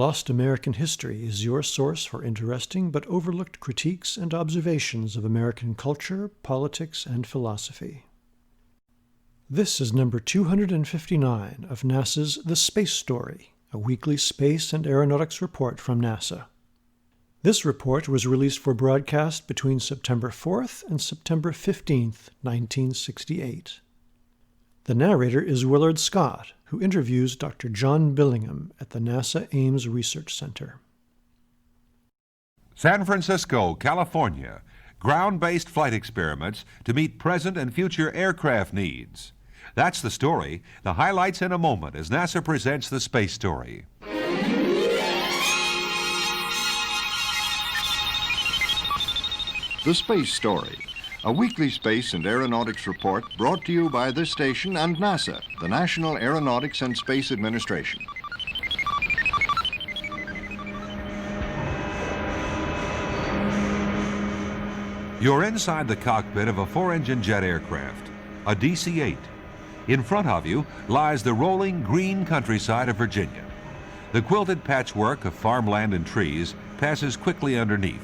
Lost American History is your source for interesting but overlooked critiques and observations of American culture, politics, and philosophy. This is number 259 of NASA's The Space Story, a weekly space and aeronautics report from NASA. This report was released for broadcast between September 4th and September 15th, 1968. The narrator is Willard Scott, who interviews Dr. John Billingham at the NASA Ames Research Center. San Francisco, California. Ground-based flight experiments to meet present and future aircraft needs. That's the story. The highlights in a moment as NASA presents The Space Story. The Space Story, a weekly space and aeronautics report brought to you by this station and NASA, the National Aeronautics and Space Administration. You're inside the cockpit of a four-engine jet aircraft, a DC-8. In front of you lies the rolling green countryside of Virginia. The quilted patchwork of farmland and trees passes quickly underneath.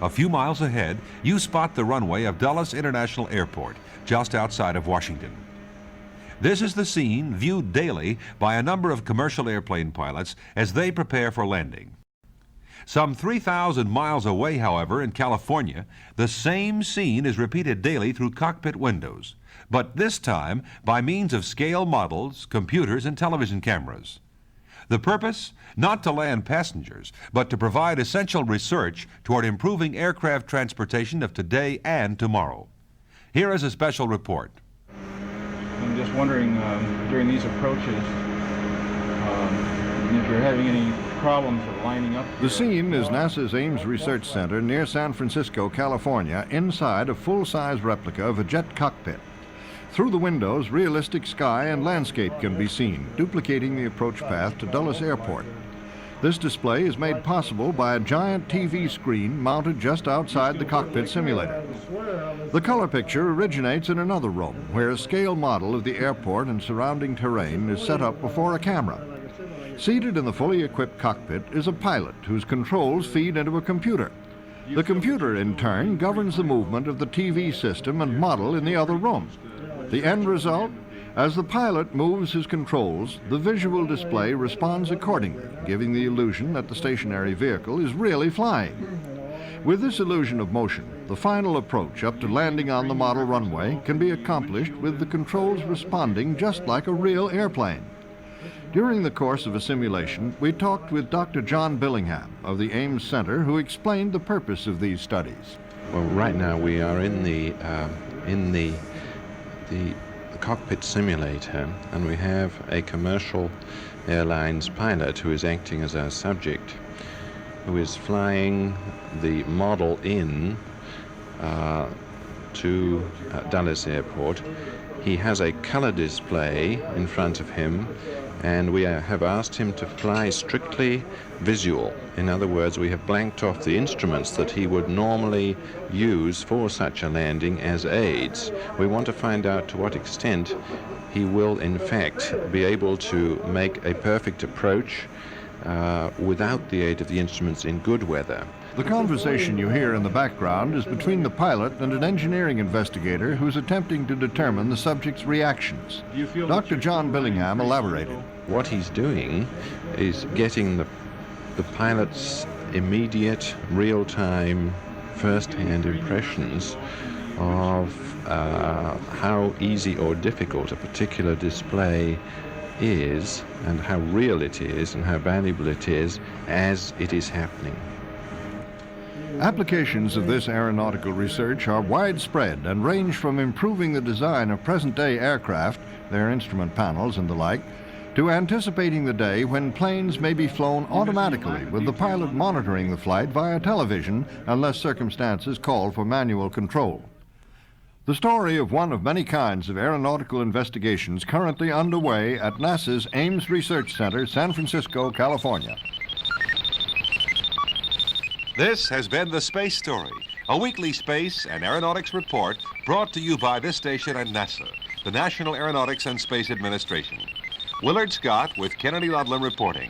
A few miles ahead, you spot the runway of Dulles International Airport, just outside of Washington. This is the scene viewed daily by a number of commercial airplane pilots as they prepare for landing. Some 3,000 miles away, however, in California, the same scene is repeated daily through cockpit windows, but this time by means of scale models, computers, and television cameras. The purpose? Not to land passengers, but to provide essential research toward improving aircraft transportation of today and tomorrow. Here is a special report. I'm just wondering, during these approaches, if you're having any problems of lining up. The scene is NASA's Ames Research Center near San Francisco, California, inside a full-size replica of a jet cockpit. Through the windows, realistic sky and landscape can be seen, duplicating the approach path to Dulles Airport. This display is made possible by a giant TV screen mounted just outside the cockpit simulator. The color picture originates in another room, where a scale model of the airport and surrounding terrain is set up before a camera. Seated in the fully equipped cockpit is a pilot whose controls feed into a computer. The computer, in turn, governs the movement of the TV system and model in the other room. The end result? As the pilot moves his controls, the visual display responds accordingly, giving the illusion that the stationary vehicle is really flying. With this illusion of motion, the final approach up to landing on the model runway can be accomplished with the controls responding just like a real airplane. During the course of a simulation, we talked with Dr. John Billingham of the Ames Center, who explained the purpose of these studies. Well, right now we are in the cockpit simulator, and we have a commercial airlines pilot who is acting as our subject, who is flying the model in to Dulles Airport. He has a color display in front of him, and we have asked him to fly strictly visual. In other words, we have blanked off the instruments that he would normally use for such a landing as aids. We want to find out to what extent he will, in fact, be able to make a perfect approach without the aid of the instruments in good weather. The conversation you hear in the background is between the pilot and an engineering investigator who's attempting to determine the subject's reactions. Dr. John Billingham elaborated. What he's doing is getting the pilot's immediate, real-time, first-hand impressions of how easy or difficult a particular display is, and how real it is, and how valuable it is as it is happening. Applications of this aeronautical research are widespread and range from improving the design of present-day aircraft, their instrument panels and the like, to anticipating the day when planes may be flown automatically with the pilot monitoring the flight via television unless circumstances call for manual control. The story of one of many kinds of aeronautical investigations currently underway at NASA's Ames Research Center, San Francisco, California. This has been The Space Story, a weekly space and aeronautics report brought to you by this station and NASA, the National Aeronautics and Space Administration. Willard Scott with Kennedy Ludlam reporting.